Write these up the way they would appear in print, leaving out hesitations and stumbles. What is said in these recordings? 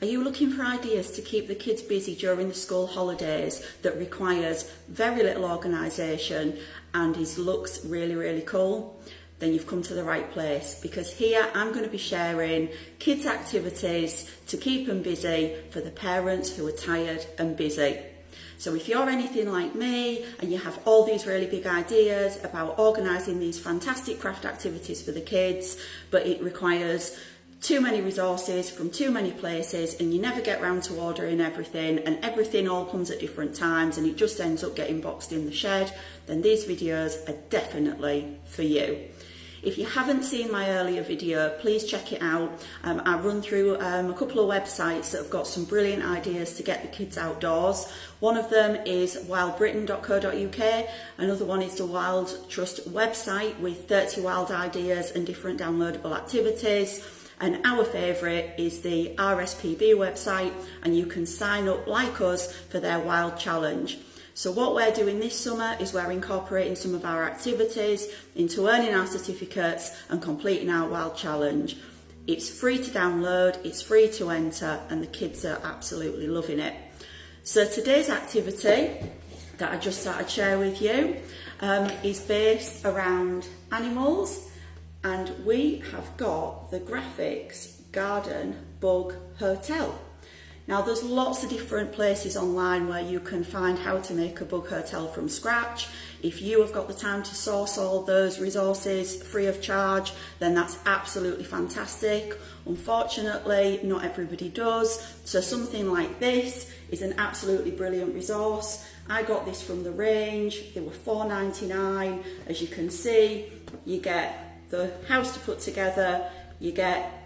Are you looking for ideas to keep the kids busy during the school holidays that requires very little organisation and looks really cool? Then you've come to the right place, because here I'm going to be sharing kids activities to keep them busy for the parents who are tired and busy. So if you're anything like me and you have all these really big ideas about organising these fantastic craft activities for the kids, but it requires too many resources from too many places and you never get round to ordering everything and everything all comes at different times and it just ends up getting boxed in the shed, then these videos are definitely for you. If you haven't seen my earlier video, please check it out. I run through a couple of websites that have got some brilliant ideas to get the kids outdoors. One of them is wildbritain.co.uk, another one is the Wild Trust website with 30 wild ideas and different downloadable activities. And our favourite is the RSPB website, and you can sign up like us for their Wild Challenge. So what we're doing this summer is we're incorporating some of our activities into earning our certificates and completing our Wild Challenge. It's free to download, it's free to enter, and the kids are absolutely loving it. So today's activity that I just thought I'd share with you is based around animals, and we have got the Graphics Garden Bug Hotel. Now there's lots of different places online where you can find how to make a bug hotel from scratch. If you have got the time to source all those resources free of charge, then that's absolutely fantastic. Unfortunately, not everybody does. So something like this is an absolutely brilliant resource. I got this from the range. They were $4.99. As you can see, you get the house to put together, you get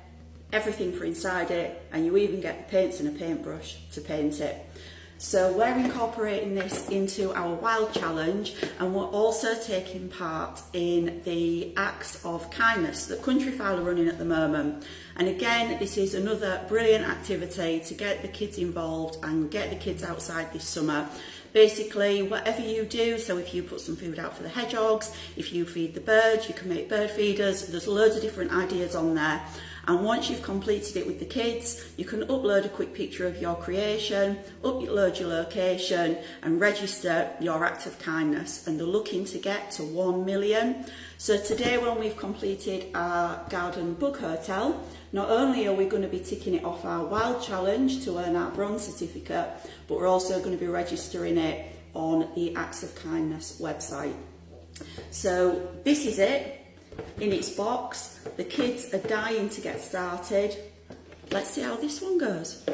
everything for inside it, and you even get the paints and a paintbrush to paint it. So we're incorporating this into our Wild Challenge, and we're also taking part in the Acts of Kindness that Countryfile are running at the moment. And again, this is another brilliant activity to get the kids involved and get the kids outside this summer. Basically, whatever you do, so if you put some food out for the hedgehogs, if you feed the birds, you can make bird feeders, there's loads of different ideas on there. And once you've completed it with the kids, you can upload a quick picture of your creation, upload your location and register your act of kindness. And they're looking to get to 1 million. So today, when we've completed our Garden Bug Hotel, not only are we going to be ticking it off our Wild Challenge to earn our bronze certificate, but we're also going to be registering it on the Acts of Kindness website. So this is it in its box. The kids are dying to get started. Let's see how this one goes.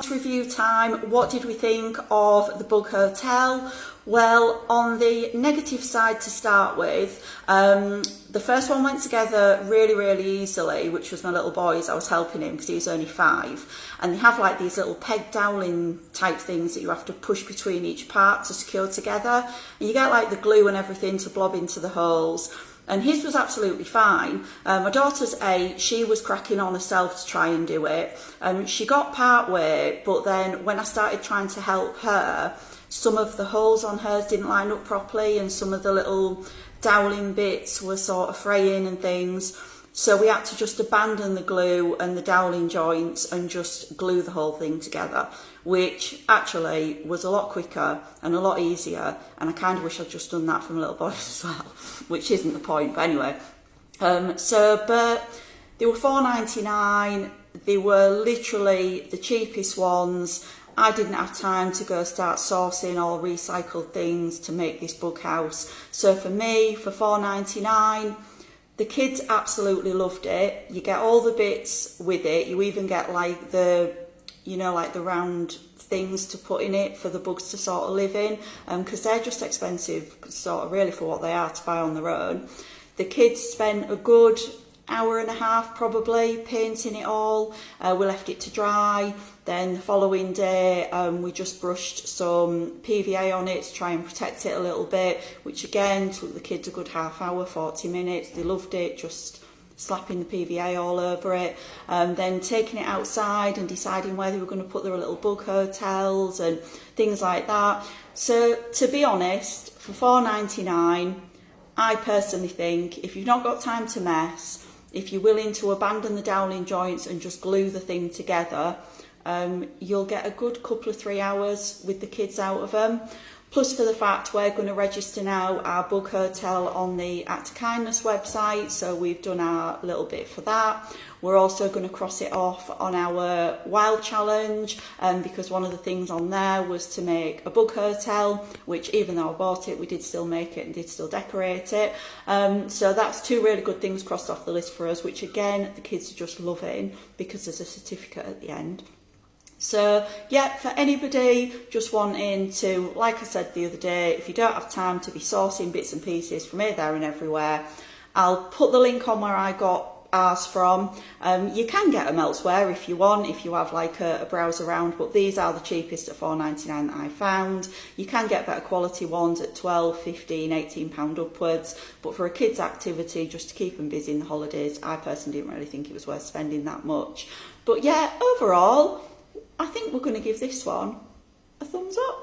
Review time. What did we think of the Bug Hotel? Well, on the negative side to start with, the first one went together really easily, which was my little boy's. I was helping him because he was only 5, and they have like these little peg doweling type things that you have to push between each part to secure together, and you get like the glue and everything to blob into the holes. And his was absolutely fine. My daughter's 8, she was cracking on herself to try and do it. She got part way, but then when I started trying to help her, some of the holes on hers didn't line up properly and some of the little doweling bits were sort of fraying and things. So we had to just abandon the glue and the doweling joints and just glue the whole thing together, which actually was a lot quicker and a lot easier, and I kind of wish I'd just done that for my little boys as well, which isn't the point, but anyway. But they were $4.99, they were literally the cheapest ones. I didn't have time to go start sourcing all recycled things to make this bug house. So for me, for $4.99, the kids absolutely loved it. You get all the bits with it. You even get like the, you know, like the round things to put in it for the bugs to sort of live in, because they're just expensive sort of really for what they are to buy on their own. The kids spent a good hour and a half probably, painting it all. We left it to dry. Then the following day, we just brushed some PVA on it to try and protect it a little bit, which again took the kids a good half hour, 40 minutes. They loved it, just slapping the PVA all over it. Then taking it outside and deciding where they were going to put their little bug hotels and things like that. So to be honest, for $4.99, I personally think if you've not got time to mess, if you're willing to abandon the doweling joints and just glue the thing together, you'll get a good couple of 3 hours with the kids out of them. Plus for the fact we're going to register now our bug hotel on the Act of Kindness website, so we've done our little bit for that. We're also going to cross it off on our Wild Challenge, because one of the things on there was to make a bug hotel, which even though I bought it, we did still make it and did still decorate it. So that's 2 really good things crossed off the list for us, which again, the kids are just loving because there's a certificate at the end. So yeah, for anybody just wanting to, like I said the other day, if you don't have time to be sourcing bits and pieces from here, there and everywhere, I'll put the link on where I got ours from. You can get them elsewhere if you want, if you have like a browse around, but these are the cheapest at $4.99 that I found. You can get better quality ones at £12, £15, £18 upwards, but for a kids activity, just to keep them busy in the holidays, I personally didn't really think it was worth spending that much. But yeah, overall, I think we're going to give this one a thumbs up.